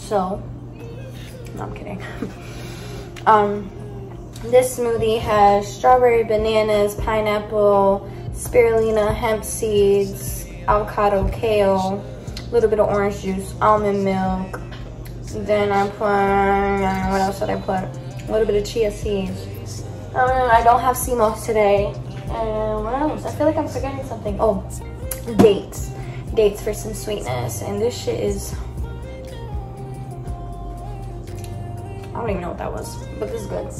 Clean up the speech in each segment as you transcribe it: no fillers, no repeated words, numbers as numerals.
So, no, I'm kidding. This smoothie has strawberry, bananas, pineapple, spirulina, hemp seeds, avocado, kale, a little bit of orange juice, almond milk. Then I put, what else did I put? A little bit of chia seeds. I don't have sea moss today. And what else? I feel like I'm forgetting something. Oh, dates. Dates for some sweetness. And this shit is, I don't even know what that was, but this is good.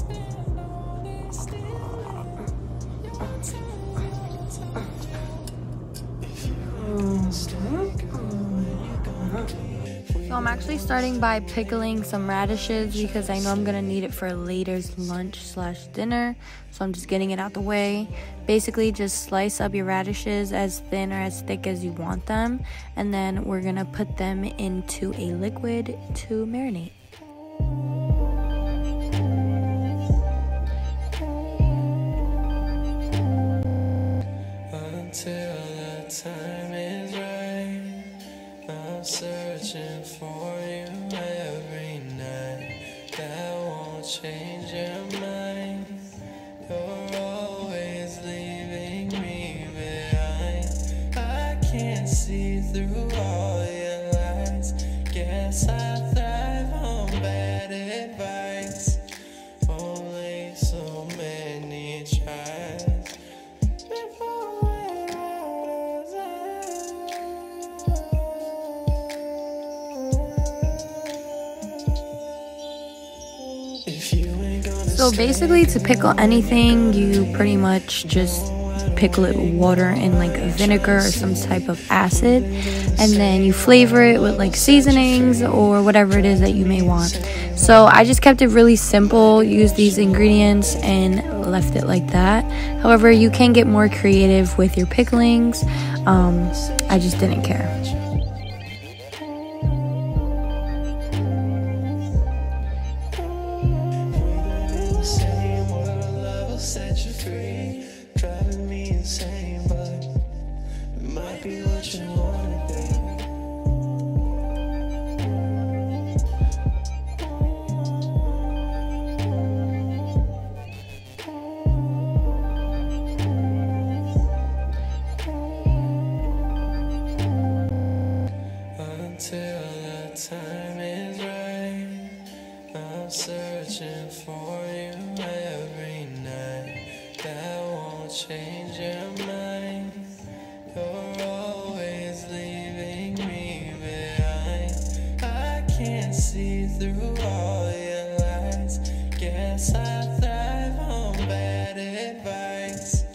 So I'm actually starting by pickling some radishes because I know I'm gonna need it for later's lunch/dinner. So I'm just getting it out the way. Basically, just slice up your radishes as thin or as thick as you want them, and then we're gonna put them into a liquid to marinate. Until the time is right, I'm searching for you every night. That won't change your mind. You're always leaving me behind. I can't see through all your lies. Guess I thrive on bad advice. Only so many tries. So basically, to pickle anything, you pretty much just pickle it with water and like vinegar or some type of acid, and then you flavor it with like seasonings or whatever it is that you may want. So I just kept it really simple, used these ingredients and left it like that. However, you can get more creative with your picklings. I just didn't care. Until the time is right, I'm searching for you every night. That won't change your mind. You're always leaving me behind. I can't see through all your lies. Guess I thrive on bad advice.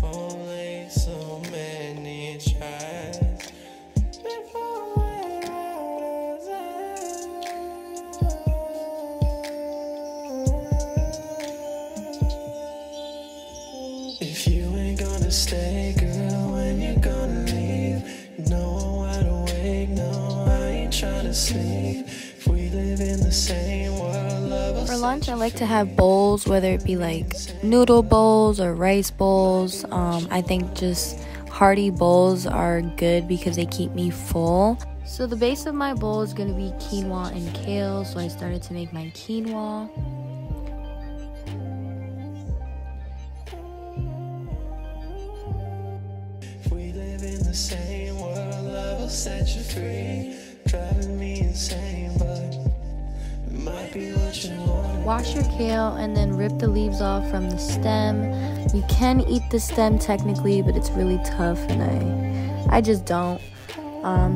Only so many tries. If you ain't gonna stay, girl, when you gonna leave? No, I'm wide awake, no, I ain't trying to sleep. If we live in the same world, love. For lunch, I like to have bowls, whether it be like noodle bowls or rice bowls. I think just hearty bowls are good because they keep me full. So the base of my bowl is gonna be quinoa and kale, so I started to make my quinoa. The same world, love will set you free. Driving me insane, but it might be what you want. Wash your kale and then rip the leaves off from the stem. You can eat the stem technically, but it's really tough and I just don't.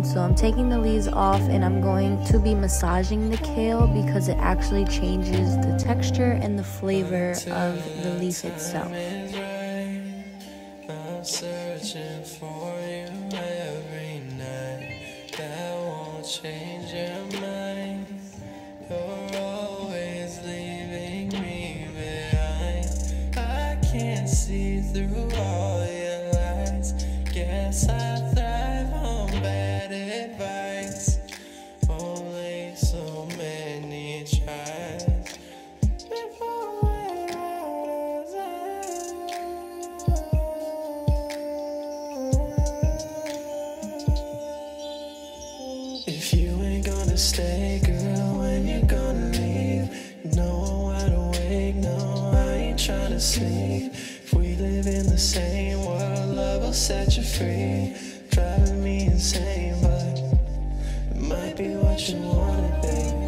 So I'm taking the leaves off and I'm going to be massaging the kale because it actually changes the texture and the flavor of the leaf itself. Searching for you every night. That won't change your mind. You're always leaving me behind. I can't see through all your lies. Guess I thrive on bad advice. Only so many tries. If you ain't gonna stay, girl, when you gonna leave? No, I'm wide awake, no, I ain't tryna sleep. If we live in the same world, love will set you free. Driving me insane, but it might be what you wanted, babe.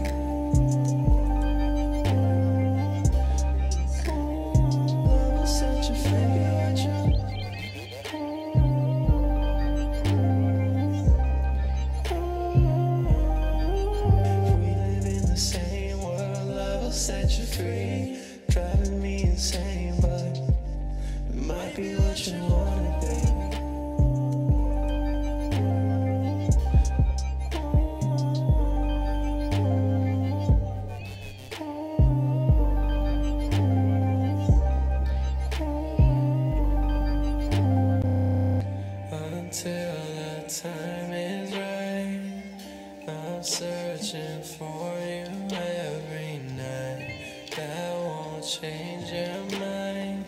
Set you free, driving me insane, but it might be what you wanted, baby. Until the time is right, I'm searching for you every night. That won't change your mind.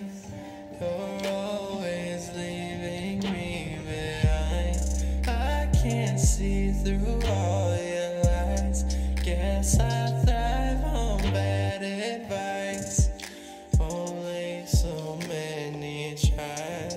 You're always leaving me behind. I can't see through all your lies. Guess I thrive on bad advice. Only so many tries.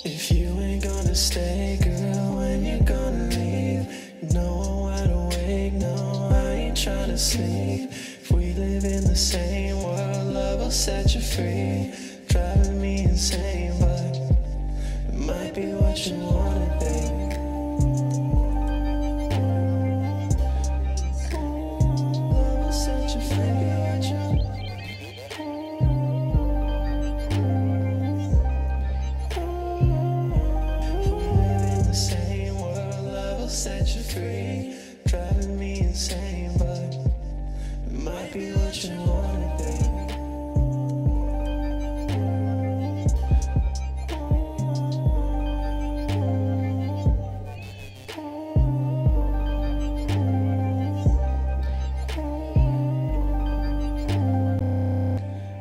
If you ain't gonna stay, girl, when you gonna leave? No, I'm wide awake, no, I ain't tryna sleep. If we live in the same world, love will set you free. Driving me insane, but it might be what you wanted, baby. Love will set you free. Set you free, driving me insane, but it might be what you wanted, baby.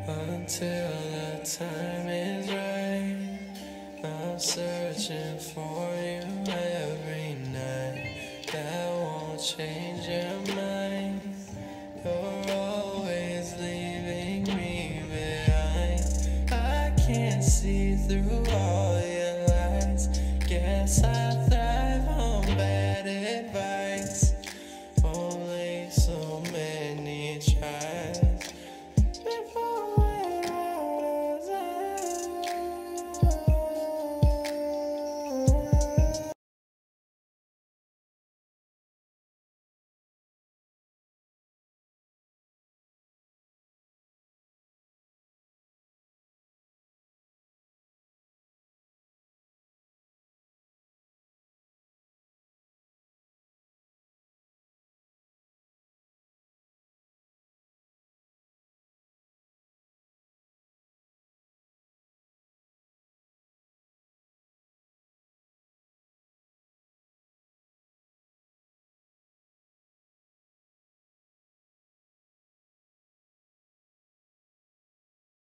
Until the time is right, I'm searching for you every night. That won't change your mind. You're always leaving me behind. I can't see through all your lies. Guess I